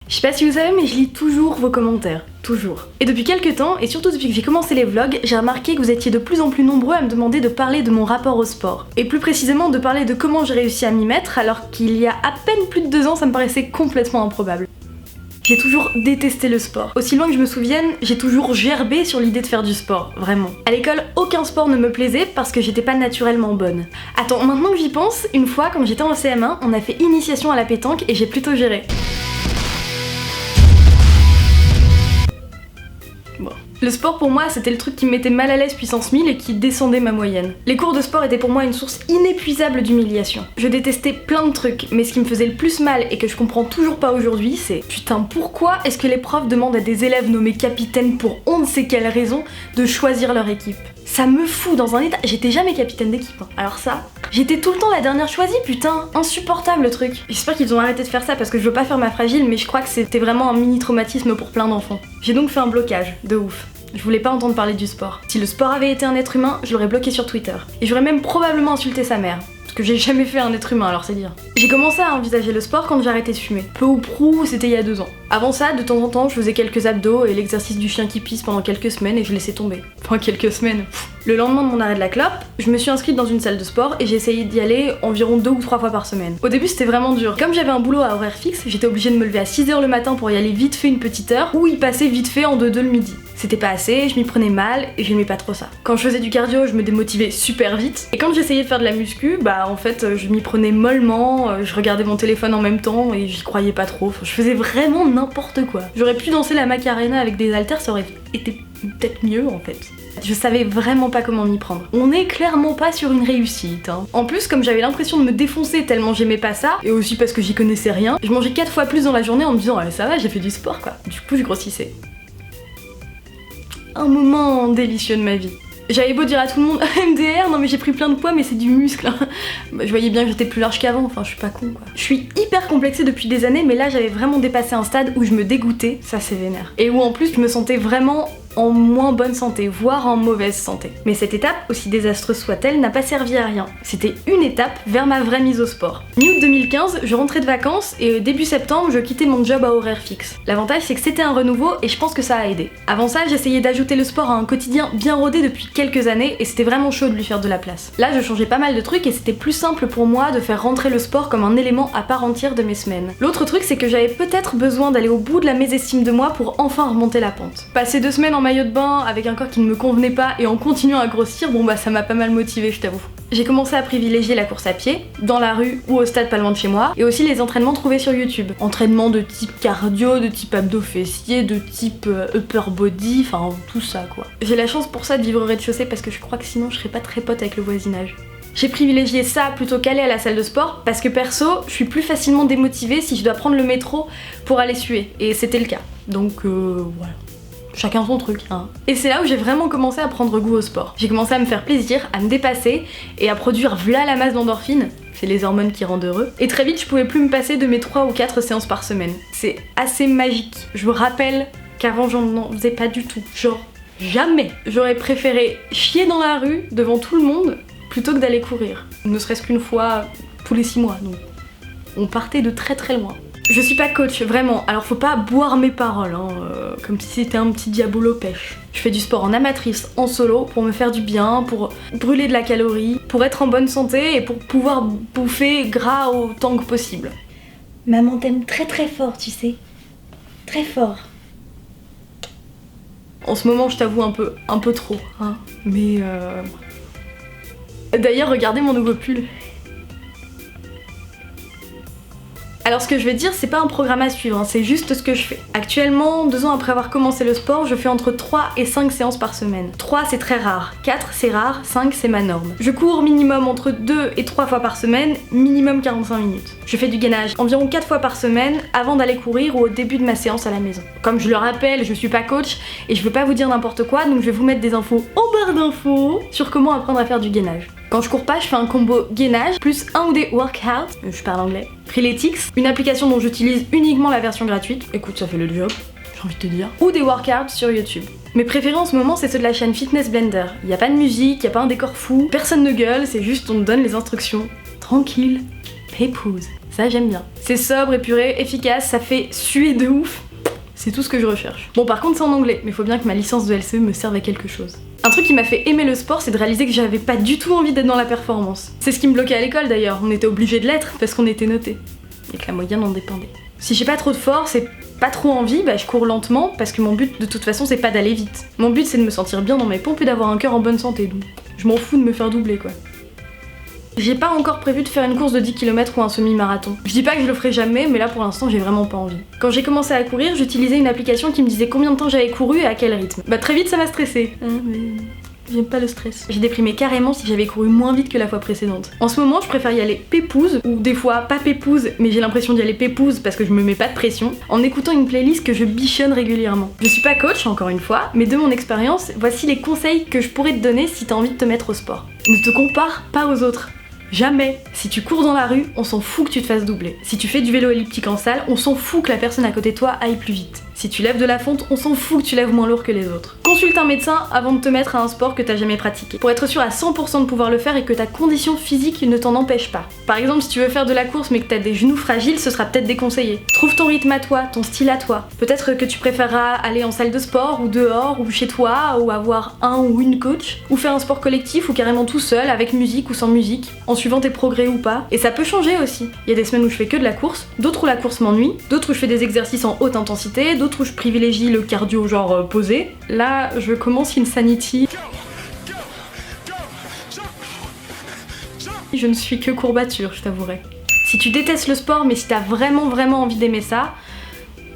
Je sais pas si vous savez, mais je lis toujours vos commentaires. Toujours. Et depuis quelques temps, et surtout depuis que j'ai commencé les vlogs, j'ai remarqué que vous étiez de plus en plus nombreux à me demander de parler de mon rapport au sport. Et plus précisément de parler de comment j'ai réussi à m'y mettre, alors qu'il y a à peine plus de 2 ans, ça me paraissait complètement improbable. J'ai toujours détesté le sport. Aussi loin que je me souvienne, j'ai toujours gerbé sur l'idée de faire du sport, vraiment. À l'école, aucun sport ne me plaisait parce que j'étais pas naturellement bonne. Attends, maintenant que j'y pense, une fois, quand j'étais en CM1, on a fait initiation à la pétanque et j'ai plutôt géré. Bon. Le sport pour moi c'était le truc qui me mettait mal à l'aise puissance 1000 et qui descendait ma moyenne. Les cours de sport étaient pour moi une source inépuisable d'humiliation. Je détestais plein de trucs, mais ce qui me faisait le plus mal et que je comprends toujours pas aujourd'hui c'est putain pourquoi est-ce que les profs demandent à des élèves nommés capitaines pour on ne sait quelle raison de choisir leur équipe. Ça me fout dans un état. J'étais jamais capitaine d'équipe, hein. Alors ça, j'étais tout le temps la dernière choisie, putain, insupportable le truc. J'espère qu'ils ont arrêté de faire ça parce que je veux pas faire ma fragile, mais je crois que c'était vraiment un mini traumatisme pour plein d'enfants. J'ai donc fait un blocage, de ouf. Je voulais pas entendre parler du sport. Si le sport avait été un être humain, je l'aurais bloqué sur Twitter. Et j'aurais même probablement insulté sa mère. Parce que j'ai jamais fait un être humain, alors c'est dire. J'ai commencé à envisager le sport quand j'ai arrêté de fumer. Peu ou prou, c'était il y a 2 ans. Avant ça, de temps en temps, je faisais quelques abdos et l'exercice du chien qui pisse pendant quelques semaines et je laissais tomber. Enfin, quelques semaines. Le lendemain de mon arrêt de la clope, je me suis inscrite dans une salle de sport et j'ai essayé d'y aller environ 2 ou 3 fois par semaine. Au début, c'était vraiment dur. Comme j'avais un boulot à horaire fixe, j'étais obligée de me lever à 6h le matin pour y aller vite fait une petite heure ou y passer vite fait en 2-2 le midi. C'était pas assez, je m'y prenais mal et j'aimais pas trop ça. Quand je faisais du cardio, je me démotivais super vite. Et quand j'essayais de faire de la muscu, bah en fait, je m'y prenais mollement, je regardais mon téléphone en même temps et j'y croyais pas trop. Enfin, je faisais vraiment n'importe quoi. J'aurais pu danser la Macarena avec des haltères, ça aurait été peut-être mieux en fait. Je savais vraiment pas comment m'y prendre. On est clairement pas sur une réussite, hein. En plus, comme j'avais l'impression de me défoncer tellement j'aimais pas ça, et aussi parce que j'y connaissais rien, je mangeais 4 fois plus dans la journée en me disant allez ça va, j'ai fait du sport quoi. Du coup, je grossissais. Un moment délicieux de ma vie. J'avais beau dire à tout le monde MDR, non mais j'ai pris plein de poids mais c'est du muscle. Bah, je voyais bien que j'étais plus large qu'avant, enfin je suis pas con quoi. Je suis hyper complexée depuis des années mais là j'avais vraiment dépassé un stade où je me dégoûtais, ça c'est vénère. Et où en plus je me sentais vraiment en moins bonne santé, voire en mauvaise santé. Mais cette étape, aussi désastreuse soit-elle, n'a pas servi à rien. C'était une étape vers ma vraie mise au sport. Mi-août 2015, je rentrais de vacances et début septembre, je quittais mon job à horaire fixe. L'avantage c'est que c'était un renouveau et je pense que ça a aidé. Avant ça, j'essayais d'ajouter le sport à un quotidien bien rodé depuis quelques années et c'était vraiment chaud de lui faire de la place. Là, je changeais pas mal de trucs et c'était plus simple pour moi de faire rentrer le sport comme un élément à part entière de mes semaines. L'autre truc, c'est que j'avais peut-être besoin d'aller au bout de la mésestime de moi pour enfin remonter la pente. Passer 2 semaines en maillot de bain avec un corps qui ne me convenait pas et en continuant à grossir, bon bah ça m'a pas mal motivée, je t'avoue. J'ai commencé à privilégier la course à pied, dans la rue ou au stade pas loin de chez moi, et aussi les entraînements trouvés sur YouTube. Entraînements de type cardio, de type abdos fessiers, de type upper body, enfin tout ça quoi. J'ai la chance pour ça de vivre au rez-de-chaussée parce que je crois que sinon je serais pas très pote avec le voisinage. J'ai privilégié ça plutôt qu'aller à la salle de sport parce que perso, je suis plus facilement démotivée si je dois prendre le métro pour aller suer, et c'était le cas. Donc voilà. Chacun son truc, hein. Et c'est là où j'ai vraiment commencé à prendre goût au sport. J'ai commencé à me faire plaisir, à me dépasser et à produire v'là la masse d'endorphines. C'est les hormones qui rendent heureux. Et très vite, je pouvais plus me passer de mes 3 ou 4 séances par semaine. C'est assez magique. Je vous rappelle qu'avant, j'en faisais pas du tout. Genre, jamais. J'aurais préféré chier dans la rue devant tout le monde plutôt que d'aller courir. Ne serait-ce qu'une fois tous les 6 mois, donc on partait de très très loin. Je suis pas coach, vraiment, alors faut pas boire mes paroles, hein, comme si c'était un petit diabolo pêche. Je fais du sport en amatrice, en solo, pour me faire du bien, pour brûler de la calorie, pour être en bonne santé et pour pouvoir bouffer gras autant que possible. Maman t'aime très très fort, tu sais. Très fort. En ce moment, je t'avoue un peu trop, hein, mais D'ailleurs, regardez mon nouveau pull. Alors ce que je vais dire, c'est pas un programme à suivre, hein, c'est juste ce que je fais. Actuellement, 2 ans après avoir commencé le sport, je fais entre 3 et 5 séances par semaine. 3 c'est très rare, 4 c'est rare, 5 c'est ma norme. Je cours minimum entre 2 et 3 fois par semaine, minimum 45 minutes. Je fais du gainage environ 4 fois par semaine avant d'aller courir ou au début de ma séance à la maison. Comme je le rappelle, je suis pas coach et je veux pas vous dire n'importe quoi, donc je vais vous mettre des infos en barre d'infos sur comment apprendre à faire du gainage. Quand je cours pas, je fais un combo gainage plus un ou des workouts, je parle anglais, Freeletics, une application dont j'utilise uniquement la version gratuite, écoute ça fait le job, j'ai envie de te dire, ou des workouts sur YouTube. Mes préférés en ce moment c'est ceux de la chaîne Fitness Blender. Il y a pas de musique, il y a pas un décor fou, personne ne gueule, c'est juste on te donne les instructions, tranquille. Pépouze. Ça j'aime bien. C'est sobre, épuré, efficace, ça fait suer de ouf. C'est tout ce que je recherche. Bon par contre c'est en anglais, mais faut bien que ma licence de LCE me serve à quelque chose. Un truc qui m'a fait aimer le sport, c'est de réaliser que j'avais pas du tout envie d'être dans la performance. C'est ce qui me bloquait à l'école d'ailleurs, on était obligé de l'être parce qu'on était noté. Et que la moyenne en dépendait. Si j'ai pas trop de force et pas trop envie, bah je cours lentement parce que mon but de toute façon c'est pas d'aller vite. Mon but c'est de me sentir bien dans mes pompes et d'avoir un cœur en bonne santé, donc je m'en fous de me faire doubler quoi. J'ai pas encore prévu de faire une course de 10 km ou un semi-marathon. Je dis pas que je le ferai jamais, mais là pour l'instant j'ai vraiment pas envie. Quand j'ai commencé à courir, j'utilisais une application qui me disait combien de temps j'avais couru et à quel rythme. Bah très vite ça m'a stressé. J'aime pas le stress. J'ai déprimé carrément si j'avais couru moins vite que la fois précédente. En ce moment, je préfère y aller pépouze, ou des fois pas pépouze, mais j'ai l'impression d'y aller pépouze parce que je me mets pas de pression, en écoutant une playlist que je bichonne régulièrement. Je suis pas coach, encore une fois, mais de mon expérience, voici les conseils que je pourrais te donner si t'as envie de te mettre au sport. Ne te compare pas aux autres. Jamais. Si tu cours dans la rue, on s'en fout que tu te fasses doubler. Si tu fais du vélo elliptique en salle, on s'en fout que la personne à côté de toi aille plus vite. Si tu lèves de la fonte, on s'en fout que tu lèves moins lourd que les autres. Consulte un médecin avant de te mettre à un sport que t'as jamais pratiqué, pour être sûr à 100% de pouvoir le faire et que ta condition physique ne t'en empêche pas. Par exemple, si tu veux faire de la course mais que t'as des genoux fragiles, ce sera peut-être déconseillé. Trouve ton rythme à toi, ton style à toi. Peut-être que tu préféreras aller en salle de sport, ou dehors, ou chez toi, ou avoir un ou une coach, ou faire un sport collectif ou carrément tout seul, avec musique ou sans musique, en suivant tes progrès ou pas. Et ça peut changer aussi. Il y a des semaines où je fais que de la course, d'autres où la course m'ennuie, d'autres où je fais des exercices en haute intensité, d'autres où je privilégie le cardio genre posé. Là, je commence Insanity. Je ne suis que courbature, je t'avouerai. Si tu détestes le sport, mais si t'as vraiment envie d'aimer ça,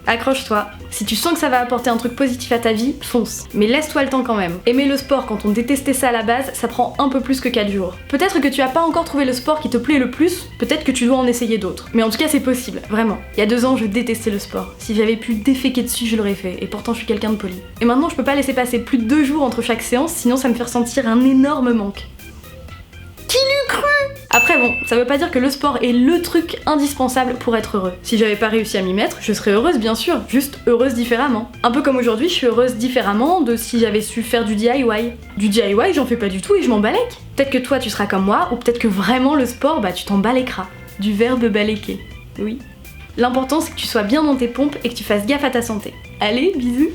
accroche-toi. Si tu sens que ça va apporter un truc positif à ta vie, fonce. Mais laisse-toi le temps quand même. Aimer le sport quand on détestait ça à la base, ça prend un peu plus que 4 jours. Peut-être que tu as pas encore trouvé le sport qui te plaît le plus, peut-être que tu dois en essayer d'autres. Mais en tout cas c'est possible, vraiment. Il y a 2 ans je détestais le sport. Si j'avais pu déféquer dessus, je l'aurais fait. Et pourtant je suis quelqu'un de poli. Et maintenant je peux pas laisser passer plus de 2 jours entre chaque séance, sinon ça me fait ressentir un énorme manque. Qui l'eût cru ? Après bon, ça veut pas dire que le sport est le truc indispensable pour être heureux. Si j'avais pas réussi à m'y mettre, je serais heureuse bien sûr, juste heureuse différemment. Un peu comme aujourd'hui, je suis heureuse différemment de si j'avais su faire du DIY. Du DIY, j'en fais pas du tout et je m'en balèque. Peut-être que toi tu seras comme moi, ou peut-être que vraiment le sport, bah tu t'en baléqueras. Du verbe baléquer. Oui. L'important c'est que tu sois bien dans tes pompes et que tu fasses gaffe à ta santé. Allez, bisous.